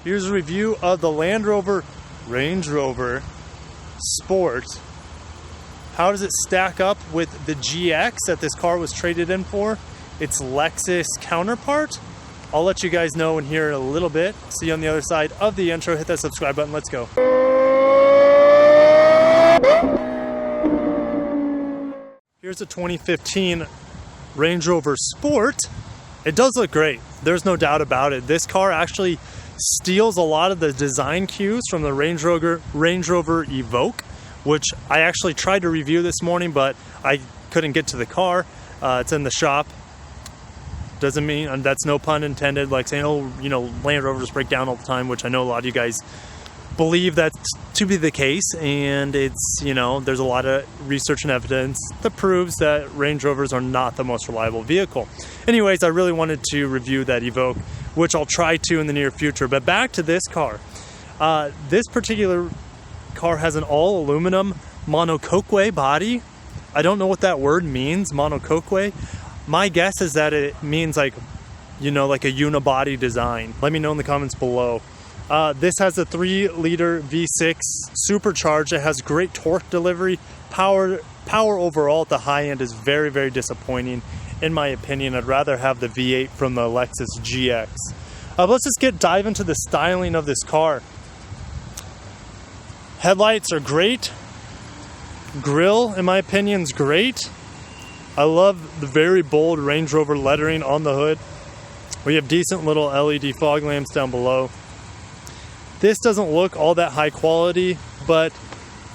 Here's a review of the Range Rover Sport. How does it stack up with the GX that this car was traded in for? Its Lexus counterpart? I'll let you guys know in here in a little bit. See you on the other side of the intro. Hit that subscribe button. Let's go. Here's a 2015 Range Rover Sport. It does look great. There's no doubt about it. This car actually steals a lot of the design cues from the Range Rover Evoque, which I actually tried to review this morning, but I couldn't get to the car. It's in the shop. Doesn't mean, and that's no pun intended, like saying, oh, you know, Land Rovers break down all the time, which I know a lot of you guys believe that to be the case, and it's, you know, there's a lot of research and evidence that proves that Range Rovers are not the most reliable vehicle. Anyways, I really wanted to review that Evoque, which I'll try to in the near future. But back to this car. This particular car has an all aluminum monocoque body. I don't know what that word means, monocoque. My guess is that it means like, you know, like a unibody design. Let me know in the comments below. This has a 3-liter V6 supercharged. It has great torque delivery. Power overall at the high end is very, very disappointing. In my opinion, I'd rather have the V8 from the Lexus GX. Let's just dive into the styling of this car. Headlights are great. Grille, in my opinion, is great. I love the very bold Range Rover lettering on the hood. We have decent little LED fog lamps down below. This doesn't look all that high quality, but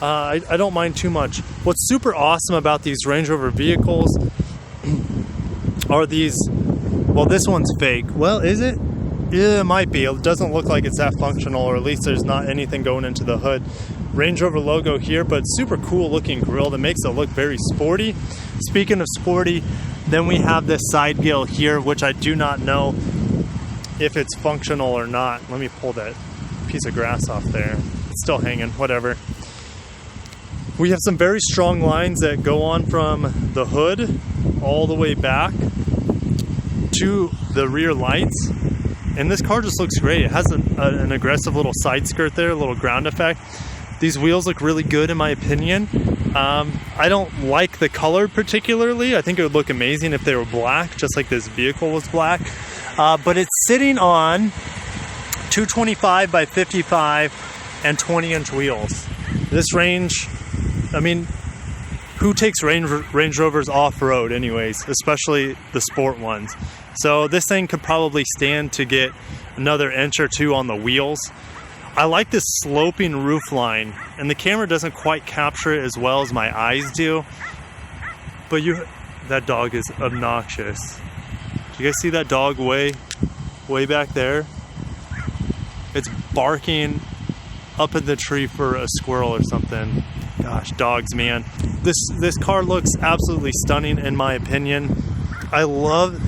I don't mind too much. What's super awesome about these Range Rover vehicles are these, well, this one's fake. Well, is it? Yeah, it might be. It doesn't look like it's that functional, or at least there's not anything going into the hood. Range Rover logo here, but super cool looking grille that makes it look very sporty. Speaking of sporty, then we have this side grille here, which I do not know if it's functional or not. Let me pull that piece of grass off there. It's still hanging, whatever. We have some very strong lines that go on from the hood all the way back to the rear lights. And this car just looks great. It has an aggressive little side skirt there, a little ground effect. These wheels look really good in my opinion. I don't like the color particularly. I think it would look amazing if they were black, just like this vehicle was black. But it's sitting on 225 by 55 and 20-inch wheels. This range, I mean, who takes Range Rovers off-road anyways, especially the sport ones? So this thing could probably stand to get another inch or two on the wheels. I like this sloping roof line, and the camera doesn't quite capture it as well as my eyes do. But that dog is obnoxious. Do you guys see that dog way back there? It's barking up in the tree for a squirrel or something. Gosh, dogs, man. This car looks absolutely stunning in my opinion. I love,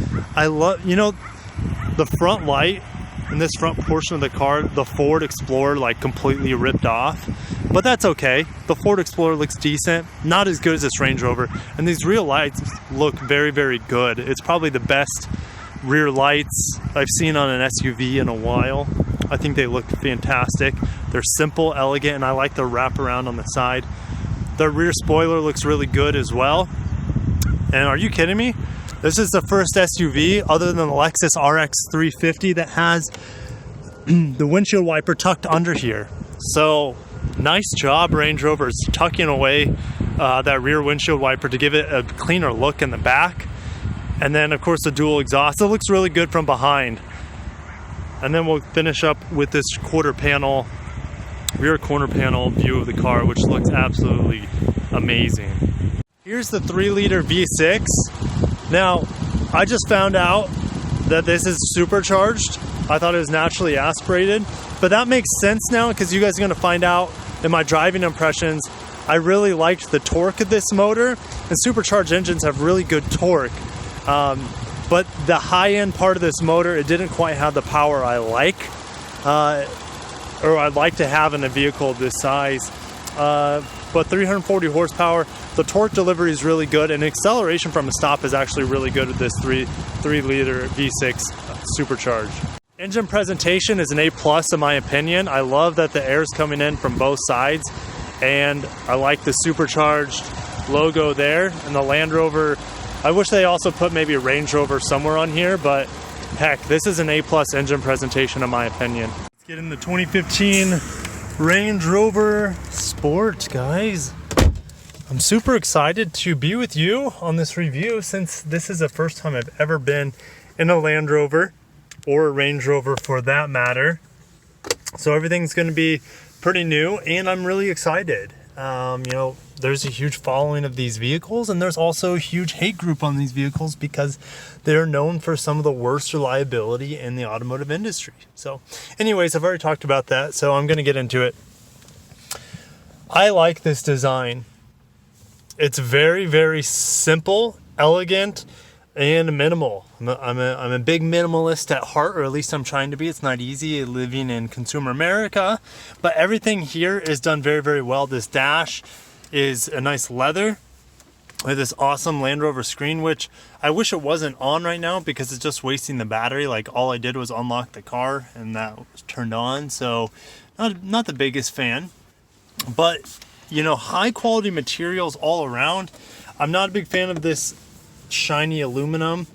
you know, the front light in this front portion of the car, the Ford Explorer like completely ripped off, but that's okay. The Ford Explorer looks decent, not as good as this Range Rover, and these rear lights look very, very good. It's probably the best rear lights I've seen on an SUV in a while. I think they look fantastic. They're simple, elegant, and I like the wraparound on the side. The rear spoiler looks really good as well. And are you kidding me? This is the first SUV other than the Lexus RX 350 that has the windshield wiper tucked under here. So nice job, Range Rovers, tucking away that rear windshield wiper to give it a cleaner look in the back. And then of course the dual exhaust. It looks really good from behind. And then we'll finish up with this rear corner panel view of the car, which looks absolutely amazing. Here's the 3-liter V6. Now, I just found out that this is supercharged. I thought it was naturally aspirated, but that makes sense now because you guys are going to find out in my driving impressions. I really liked the torque of this motor, and supercharged engines have really good torque. But the high-end part of this motor, it didn't quite have the power I like, or I'd like to have in a vehicle of this size. But 340 horsepower, the torque delivery is really good, and acceleration from a stop is actually really good with this 3-liter V6 supercharged. Engine presentation is an A+ in my opinion. I love that the air is coming in from both sides, and I like the supercharged logo there. And the Land Rover, I wish they also put maybe a Range Rover somewhere on here, but heck, this is an A+ engine presentation in my opinion. Let's get in the 2015 Range Rover Sport, guys. I'm super excited to be with you on this review, since this is the first time I've ever been in a Land Rover, or a Range Rover for that matter. So everything's going to be pretty new, and I'm really excited. You know, there's a huge following of these vehicles, and there's also a huge hate group on these vehicles because they're known for some of the worst reliability in the automotive industry. So anyways, I've already talked about that, so I'm going to get into it. I like this design. It's very, very simple, elegant, and minimal. I'm a big minimalist at heart, or at least I'm trying to be. It's not easy living in consumer America, but everything here is done very, very well. This dash is a nice leather with this awesome Land Rover screen, which I wish it wasn't on right now because it's just wasting the battery. Like, all I did was unlock the car and that was turned on. So not the biggest fan, but you know, high quality materials all around. I'm not a big fan of this shiny aluminum.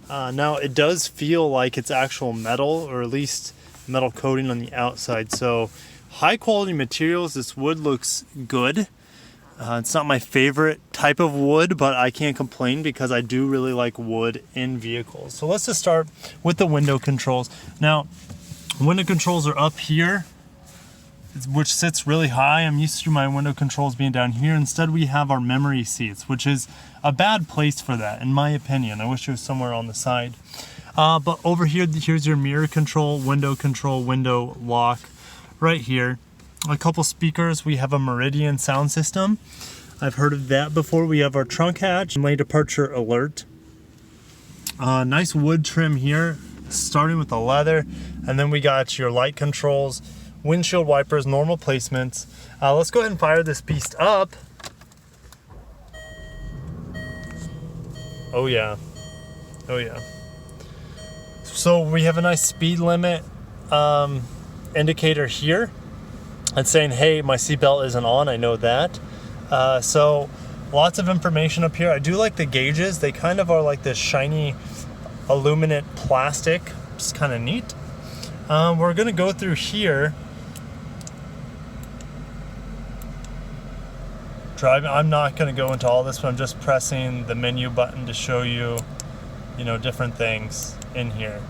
Now it does feel like it's actual metal, or at least metal coating on the outside. So high quality materials. This wood looks good. It's not my favorite type of wood, but I can't complain because I do really like wood in vehicles. So let's just start with the window controls. Now, window controls are up here, which sits really high. I'm used to my window controls being down here. Instead, we have our memory seats, which is a bad place for that, in my opinion. I wish it was somewhere on the side. But over here, here's your mirror control, window lock, right here. A couple speakers. We have a Meridian sound system. I've heard of that before. We have our trunk hatch, lane departure alert. Nice wood trim here, starting with the leather. And then we got your light controls, windshield wipers, normal placements. Let's go ahead and fire this beast up. Oh yeah, oh yeah. So we have a nice speed limit indicator here. It's saying, hey, my seatbelt isn't on, I know that. So lots of information up here. I do like the gauges. They kind of are like this shiny aluminum plastic. It's kind of neat. We're gonna go through here. Driving, I'm not going to go into all this, but I'm just pressing the menu button to show you, you know, different things in here.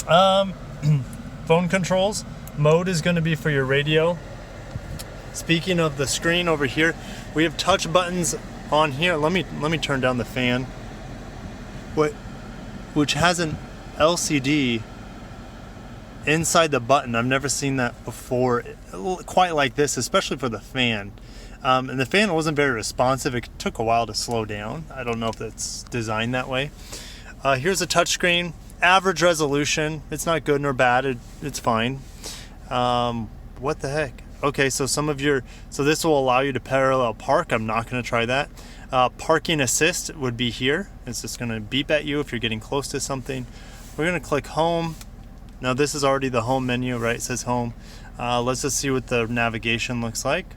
Phone controls. Mode is going to be for your radio. Speaking of the screen over here, we have touch buttons on here. Let me turn down the fan. Which has an LCD inside the button. I've never seen that before, quite like this, especially for the fan. And the fan wasn't very responsive. It took a while to slow down. I don't know if it's designed that way. Here's a touchscreen. Average resolution. It's not good nor bad. It's fine. What the heck? Okay, so so this will allow you to parallel park. I'm not going to try that. Parking assist would be here. It's just going to beep at you if you're getting close to something. We're going to click home. Now this is already the home menu, right? It says home. Let's just see what the navigation looks like.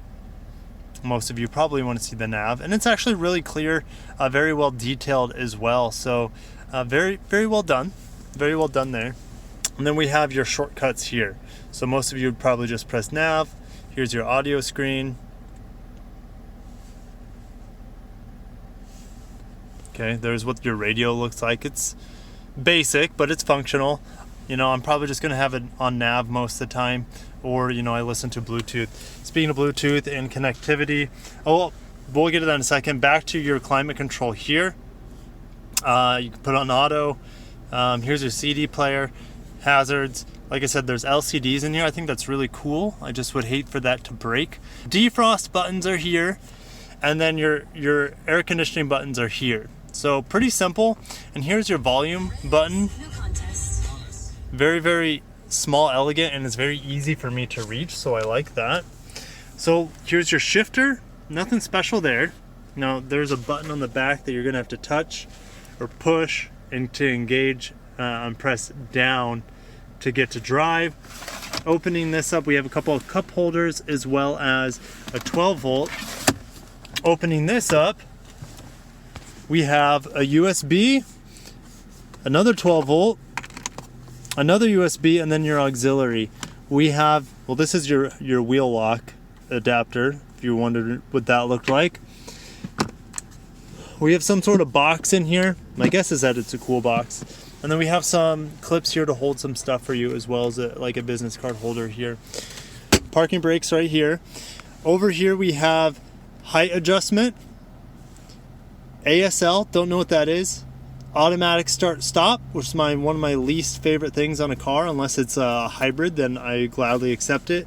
Most of you probably want to see the nav, and it's actually really clear, very well detailed as well. So very, very well done. Very well done there. And then we have your shortcuts here. So most of you would probably just press nav. Here's your audio screen. Okay, there's what your radio looks like. It's basic, but it's functional. You know, I'm probably just going to have it on nav most of the time, or, you know, I listen to Bluetooth. Speaking of Bluetooth and connectivity, we'll get to that in a second. Back to your climate control here. You can put on auto. Here's your CD player, hazards. Like I said, there's LCDs in here. I think that's really cool. I just would hate for that to break. Defrost buttons are here, and then your air conditioning buttons are here. So pretty simple. And here's your volume button. Very, very small, elegant, and it's very easy for me to reach, so I like that. So here's your shifter. Nothing special there. Now there's a button on the back that you're gonna have to touch or push and to engage and press down to get to drive. Opening this up, we have a couple of cup holders as well as a 12 volt. Opening this up, we have a USB, another 12 volt, another USB, and then your auxiliary. We have, well, this is your wheel lock adapter, if you wondered what that looked like. We have some sort of box in here. My guess is that it's a cool box. And then we have some clips here to hold some stuff for you, as well as like a business card holder here. Parking brakes right here. Over here we have height adjustment, ASL, don't know what that is. Automatic start stop, which is one of my least favorite things on a car, unless it's a hybrid, then I gladly accept it.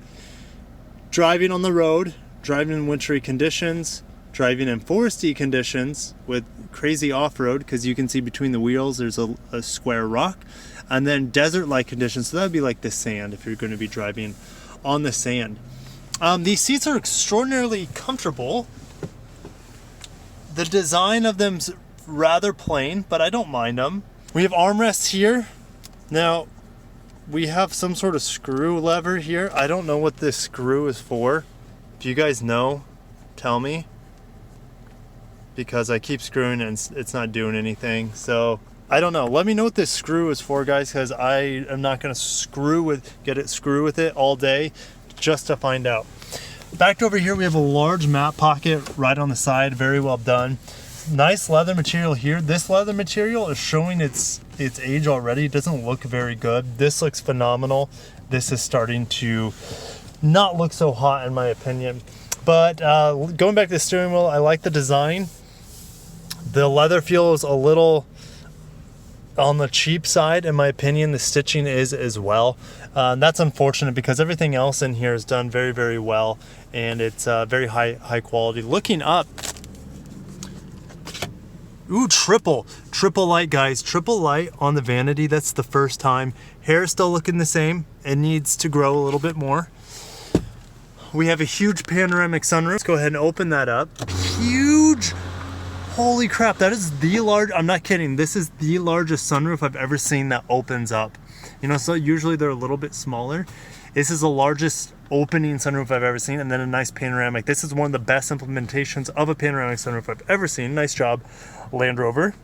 Driving on the road, driving in wintry conditions, driving in foresty conditions with crazy off-road, because you can see between the wheels there's a square rock, and then desert-like conditions, so that would be like the sand if you're going to be driving on the sand. These seats are extraordinarily comfortable. The design of them's rather plain, but I don't mind them. We have armrests here. Now, we have some sort of screw lever here. I don't know what this screw is for. If you guys know, tell me. Because I keep screwing and it's not doing anything. So, I don't know. Let me know what this screw is for, guys, because I am not going to screw with it all day just to find out. Back over here, we have a large mat pocket right on the side. Very well done. Nice leather material here. This leather material is showing its age already. It doesn't look very good. This looks phenomenal. This is starting to not look so hot in my opinion. But going back to the steering wheel, I like the design. The leather feels a little on the cheap side in my opinion. The stitching is as well. That's unfortunate because everything else in here is done very, very well, and it's very high quality. Looking up, ooh, triple light, guys. Triple light on the vanity. That's the first time. Hair is still looking the same. It needs to grow a little bit more. We have a huge panoramic sunroof. Let's go ahead and open that up. Huge. Holy crap, that is the large, I'm not kidding, this is the largest sunroof I've ever seen that opens up. You know, so usually they're a little bit smaller. This is the largest opening sunroof I've ever seen, and then a nice panoramic. This is one of the best implementations of a panoramic sunroof I've ever seen. Nice job, Land Rover.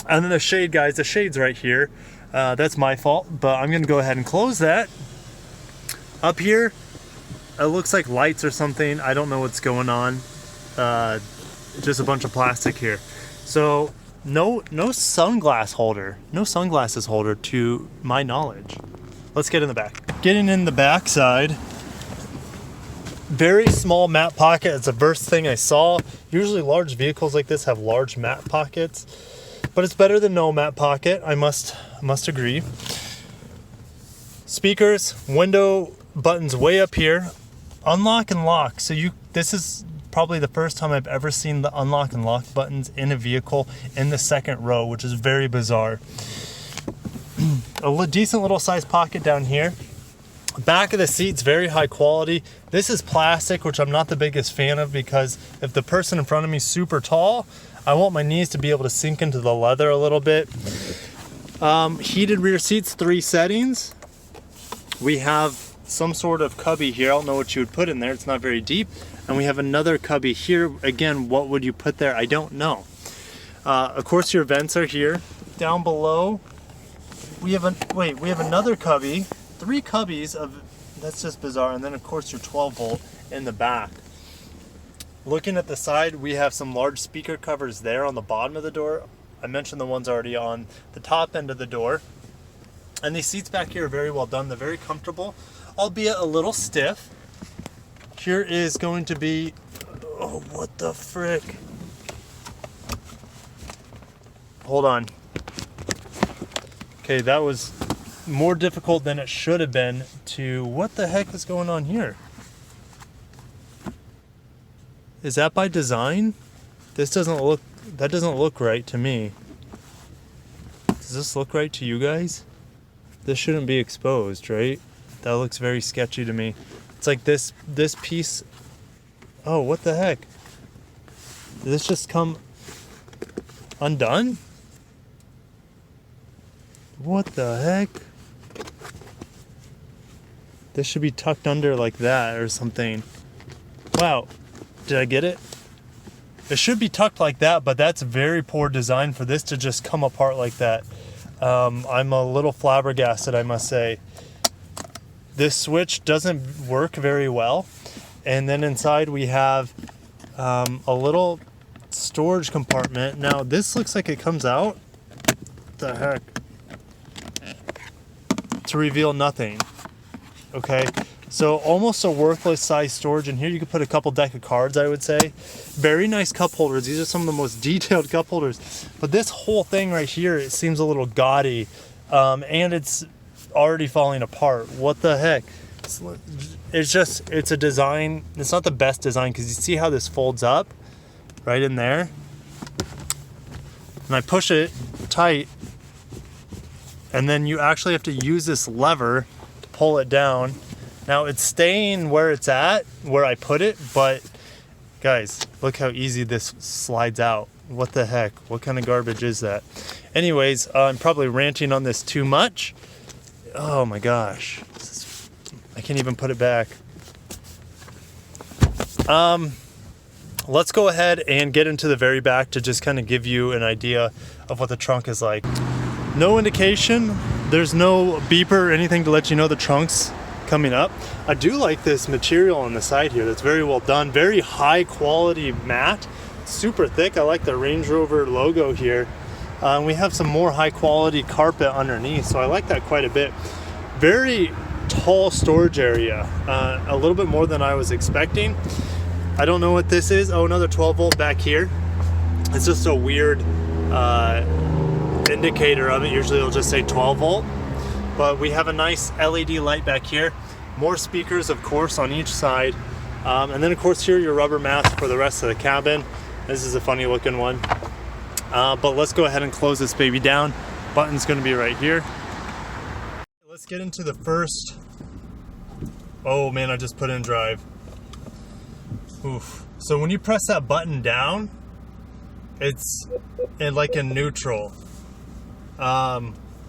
And then the shade, guys, the shade's right here. That's my fault, but I'm gonna go ahead and close that. Up here, it looks like lights or something. I don't know what's going on. Just a bunch of plastic here. So no sunglass holder, no sunglasses holder to my knowledge. Let's get in the back. Getting in the back side, very small mat pocket. It's the first thing I saw. Usually large vehicles like this have large mat pockets, but it's better than no mat pocket. I must agree. Speakers, window buttons way up here, unlock and lock. So this is probably the first time I've ever seen the unlock and lock buttons in a vehicle in the second row, which is very bizarre. A decent little size pocket down here. Back of the seat's very high quality. This is plastic, which I'm not the biggest fan of, because if the person in front of me is super tall, I want my knees to be able to sink into the leather a little bit. Heated rear seats, 3 settings. We have some sort of cubby here. I don't know what you would put in there. It's not very deep. And we have another cubby here. Again, what would you put there? I don't know. Of course, your vents are here. Down below, we have another cubby. 3 cubbies of, that's just bizarre. And then of course your 12 volt in the back. Looking at the side, we have some large speaker covers there on the bottom of the door. I mentioned the ones already on the top end of the door. And these seats back here are very well done. They're very comfortable, albeit a little stiff. Here is going to be, oh, what the frick? Hold on. Okay, that was more difficult than it should have been to, what the heck is going on here? Is that by design? That doesn't look right to me. Does this look right to you guys? This shouldn't be exposed, right? That looks very sketchy to me. It's like this piece. Oh, what the heck? Did this just come undone? What the heck? This should be tucked under like that or something. Wow, did I get it? It should be tucked like that, but that's very poor design for this to just come apart like that. I'm a little flabbergasted, I must say. This switch doesn't work very well. And then inside we have a little storage compartment. Now this looks like it comes out. What the heck? To reveal nothing. Okay, so almost a worthless size storage. In here you could put a couple deck of cards, I would say. Very nice cup holders. These are some of the most detailed cup holders. But this whole thing right here, it seems a little gaudy, and it's already falling apart. What the heck? It's a design. It's not the best design, because you see how this folds up right in there, and I push it tight, and then you actually have to use this lever to pull it down. Now it's staying where it's at, where I put it, but guys, look how easy this slides out. What the heck? What kind of garbage is that? Anyways, I'm probably ranting on this too much. Oh my gosh. I can't even put it back. Let's go ahead and get into the very back to just kind of give you an idea of what the trunk is like. No indication. There's no beeper or anything to let you know the trunk's coming up. I do like this material on the side here. That's very well done. Very high quality matte. Super thick. I like the Range Rover logo here. We have some more high quality carpet underneath, so I like that quite a bit. Very tall storage area, a little bit more than I was expecting. I don't know what this is. Oh, another 12 volt back here. It's just a weird indicator of it. Usually it'll just say 12 volt, but we have a nice LED light back here. More speakers, of course, on each side, and then of course here your rubber mats for the rest of the cabin. This is a funny looking one, but let's go ahead and close this baby down. Button's going to be right here. Let's get into the first. Oh man, I just put in drive. Oof. So when you press that button down, it's in like in neutral.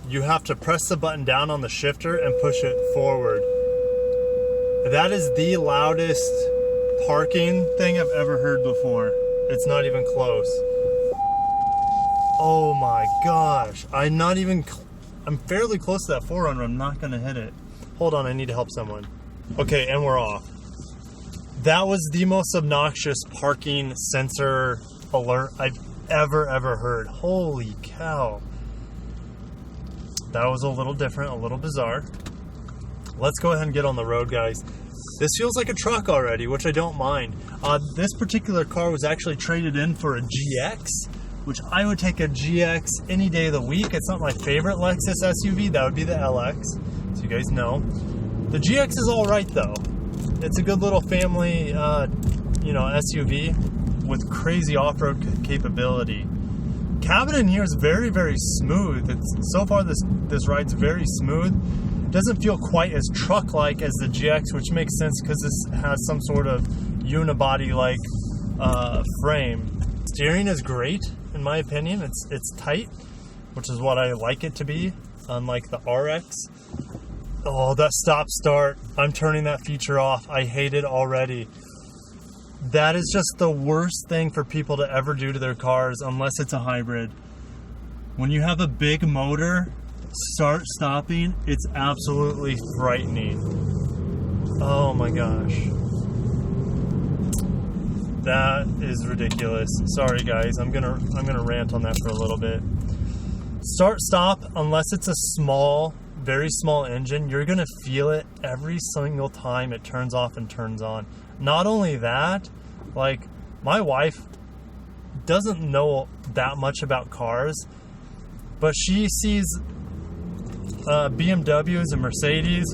You have to press the button down on the shifter and push it forward. That is the loudest parking thing I've ever heard before. It's not even close. Oh my gosh. I'm fairly close to that 4Runner. I'm not going to hit it. Hold on, I need to help someone. Okay, and we're off. That was the most obnoxious parking sensor alert I've ever heard. Holy cow. That was a little different, a little bizarre. Let's go ahead and get on the road, guys. This feels like a truck already, which I don't mind. This particular car was actually traded in for a GX, which I would take a GX any day of the week. It's not my favorite Lexus SUV. That would be the LX, so you guys know. The GX is all right, though. It's a good little family, SUV with crazy off-road capability. Cabin in here is very smooth. So far this ride's very smooth. It doesn't feel quite as truck-like as the GX, which makes sense because this has some sort of unibody-like frame. Steering is great, in my opinion. It's tight, which is what I like it to be, unlike the RX. Oh, that stop-start. I'm turning that feature off. I hate it already. That is just the worst thing for people to ever do to their cars, unless it's a hybrid. When you have a big motor, start stopping, it's absolutely frightening. Oh my gosh. That is ridiculous. Sorry guys, I'm gonna rant on that for a little bit. Start stop, unless it's a small, very small engine, you're gonna feel it every single time it turns off and turns on. Not only that, like, my wife doesn't know that much about cars, but she sees BMWs and Mercedes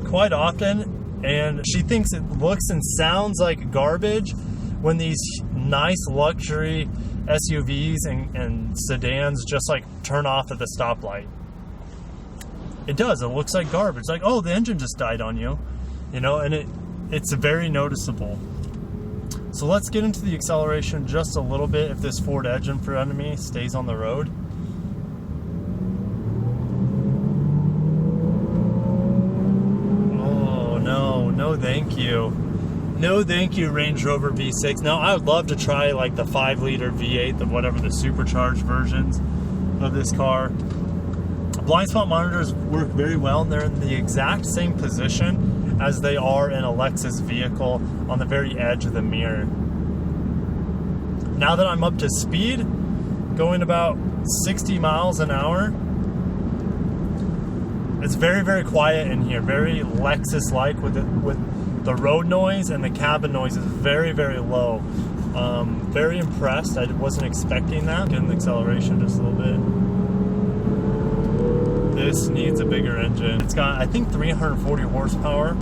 quite often, and she thinks it looks and sounds like garbage when these nice luxury SUVs and sedans just like turn off at the stoplight. It does. It looks like garbage. Like, oh, the engine just died on you, and it's very noticeable. So let's get into the acceleration just a little bit if this Ford Edge in front of me stays on the road. Oh No, thank you. No, thank you, Range Rover V6. Now, I would love to try like the 5-liter V8, the whatever the supercharged versions of this car. Blind spot monitors work very well, and they're in the exact same position as they are in a Lexus vehicle on the very edge of the mirror. Now that I'm up to speed, going about 60 miles an hour, it's very, very quiet in here, very Lexus-like with the road noise, and the cabin noise is very, very low. Very impressed. I wasn't expecting that. Getting the acceleration just a little bit. This needs a bigger engine. It's got, I think, 340 horsepower.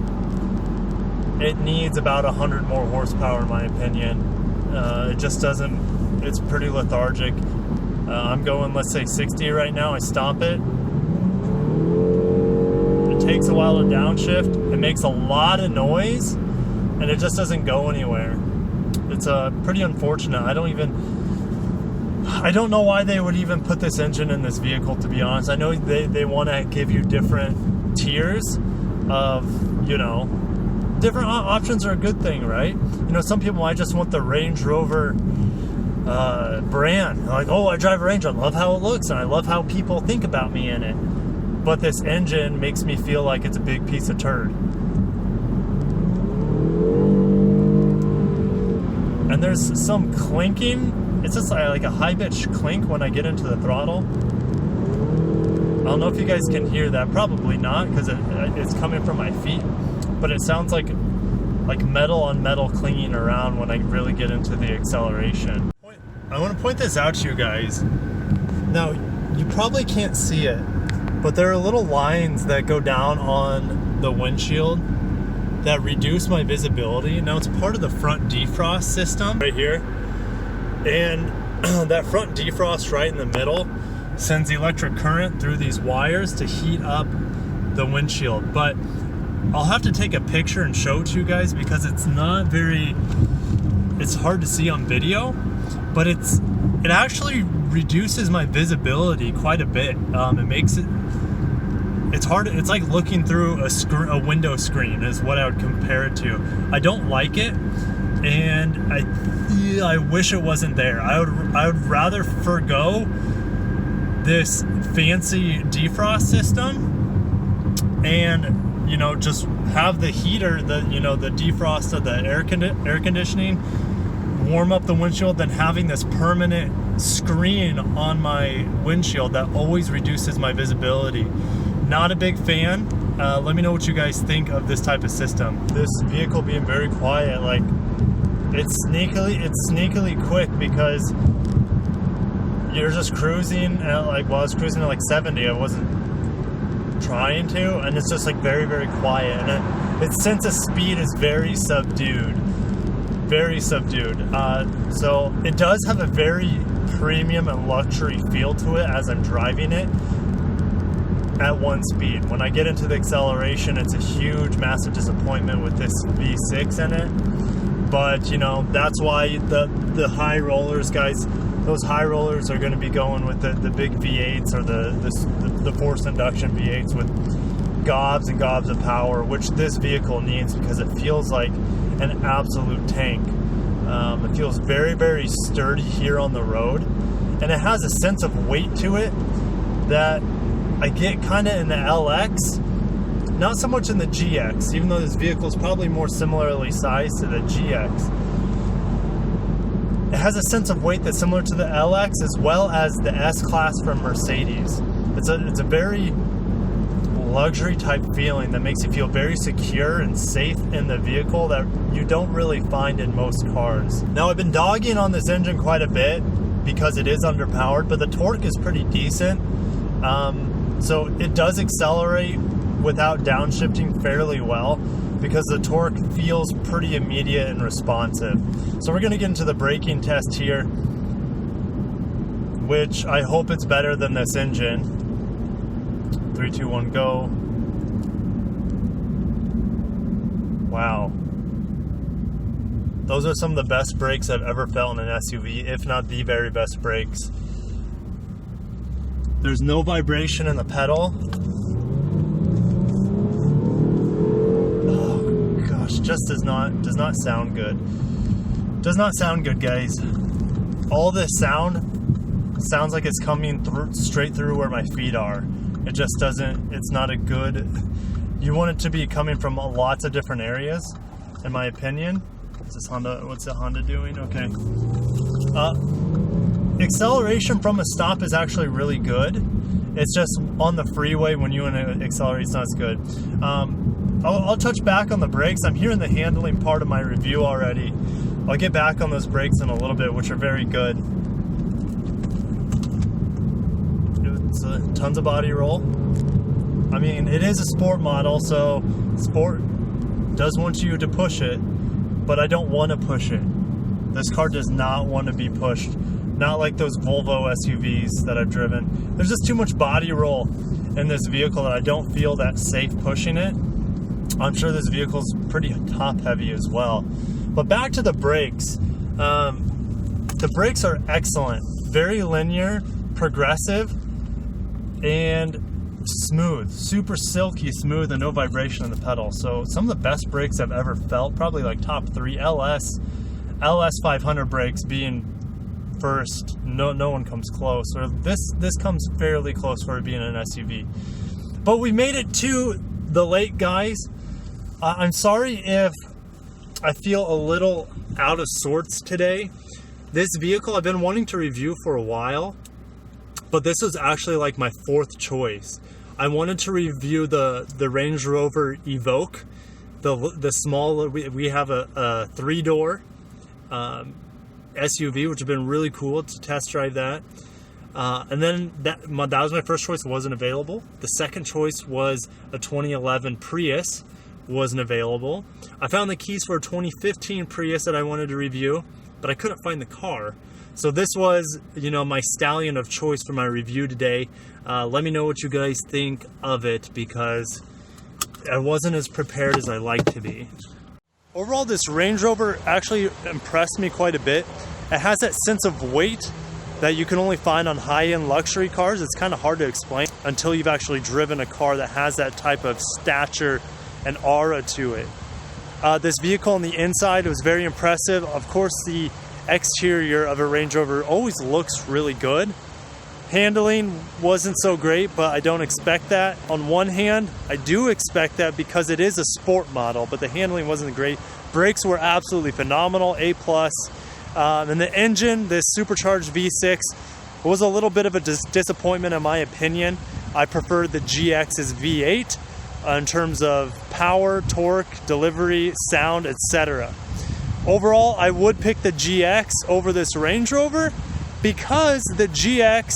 It needs about 100 more horsepower in my opinion. It just doesn't, it's pretty lethargic. I'm going, let's say 60 right now. I stop it. It takes a while to downshift. It makes a lot of noise, and it just doesn't go anywhere. It's pretty unfortunate. I don't know why they would even put this engine in this vehicle, to be honest. I know they want to give you different tiers of, you know, different options are a good thing, right? You know, some people might just want the Range Rover brand. Like, oh, I drive a Range Rover. I love how it looks, and I love how people think about me in it. But this engine makes me feel like it's a big piece of turd. And there's some clinking. It's just like a high-pitched clink when I get into the throttle. I don't know if you guys can hear that. Probably not, because it's coming from my feet. But it sounds like metal on metal clinging around when I really get into the acceleration. I want to point this out to you guys. Now, you probably can't see it, but there are little lines that go down on the windshield that reduce my visibility. Now, it's part of the front defrost system right here. And that front defrost right in the middle sends electric current through these wires to heat up the windshield. But I'll have to take a picture and show it to you guys because it's not very, it's hard to see on video, but it actually reduces my visibility quite a bit. It makes it, it's hard, it's like looking through a window screen is what I would compare it to. I don't like it, and I wish it wasn't there. I would rather forgo this fancy defrost system and, you know, just have the heater, the defrost of the air conditioning warm up the windshield than having this permanent screen on my windshield that always reduces my visibility. Not a big fan. Let me know what you guys think of this type of system. This vehicle being very quiet, like it's sneakily quick because you're just cruising at like, well, I was cruising at like 70. I wasn't trying to, and it's just like very, very quiet, and its sense of speed is very subdued. So it does have a very premium and luxury feel to it as I'm driving it at 1 speed. When I get into the acceleration, it's a huge, massive disappointment with this V6 in it. But, you know, that's why the high rollers, guys, those high rollers are going to be going with the big V8s or the forced induction V8s with gobs and gobs of power, which this vehicle needs because it feels like an absolute tank. It feels very, very sturdy here on the road, and it has a sense of weight to it that I get kind of in the LX, not so much in the GX, even though this vehicle is probably more similarly sized to the GX. It has a sense of weight that's similar to the LX as well as the S-Class from Mercedes. It's a very luxury type feeling that makes you feel very secure and safe in the vehicle that you don't really find in most cars. Now, I've been dogging on this engine quite a bit because it is underpowered, but the torque is pretty decent. So it does accelerate without downshifting fairly well because the torque feels pretty immediate and responsive. So we're going to get into the braking test here, which I hope it's better than this engine. 3, 2, 1, go. Wow. Those are some of the best brakes I've ever felt in an SUV, if not the very best brakes. There's no vibration in the pedal. Oh gosh, just does not sound good. Does not sound good, guys. All this sounds like it's coming straight through where my feet are. It just doesn't. It's not a good. You want it to be coming from lots of different areas, in my opinion. Is this Honda? What's the Honda doing? Okay. Acceleration from a stop is actually really good. It's just on the freeway when you want to accelerate, it's not as good. I'll touch back on the brakes. I'm hearing the handling part of my review already. I'll get back on those brakes in a little bit, which are very good. It's tons of body roll. I mean, it is a sport model, so sport does want you to push it, but I don't want to push it. This car does not want to be pushed. Not like those Volvo SUVs that I've driven. There's just too much body roll in this vehicle that I don't feel that safe pushing it. I'm sure this vehicle's pretty top heavy as well. But back to the brakes. The brakes are excellent. Very linear, progressive, and smooth. Super silky smooth and no vibration in the pedal. So some of the best brakes I've ever felt, probably like top 3, LS 500 brakes being first. No one comes close. Or this comes fairly close for it being an SUV. But we made it to the lake, guys. I'm sorry if I feel a little out of sorts today. This vehicle I've been wanting to review for a while, but this was actually like my 4th choice. I wanted to review the Range Rover Evoque, the small. We have a 3-door SUV, which has been really cool to test drive that. And then that was my first choice. Wasn't available. The second choice was a 2011 Prius. Wasn't available. I found the keys for a 2015 Prius that I wanted to review, but I couldn't find the car. So this was, my stallion of choice for my review today. Let me know what you guys think of it, because I wasn't as prepared as I like to be. Overall, this Range Rover actually impressed me quite a bit. It has that sense of weight that you can only find on high-end luxury cars. It's kind of hard to explain until you've actually driven a car that has that type of stature and aura to it. This vehicle on the inside was very impressive. Of course, the exterior of a Range Rover always looks really good. Handling wasn't so great, but I don't expect that. On one hand, I do expect that because it is a sport model, but the handling wasn't great. Brakes were absolutely phenomenal, A+. And the engine, this supercharged V6, was a little bit of a disappointment in my opinion. I preferred the GX's V8 in terms of power, torque, delivery, sound, etc. Overall, I would pick the GX over this Range Rover because the GX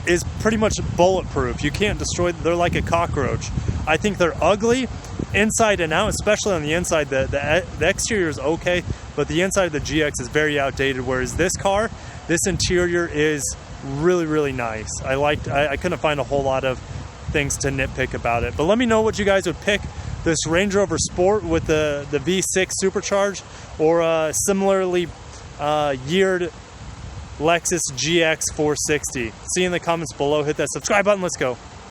is pretty much bulletproof. You can't destroy them. They're like a cockroach. I think they're ugly inside and out, especially on the inside. The exterior is okay, but the inside of the GX is very outdated, whereas this car, this interior is really, really nice. I couldn't find a whole lot of things to nitpick about it. But let me know what you guys would pick, this Range Rover Sport with the V6 supercharged, or a similarly yeared Lexus GX 460. See you in the comments below. Hit that subscribe button. Let's go.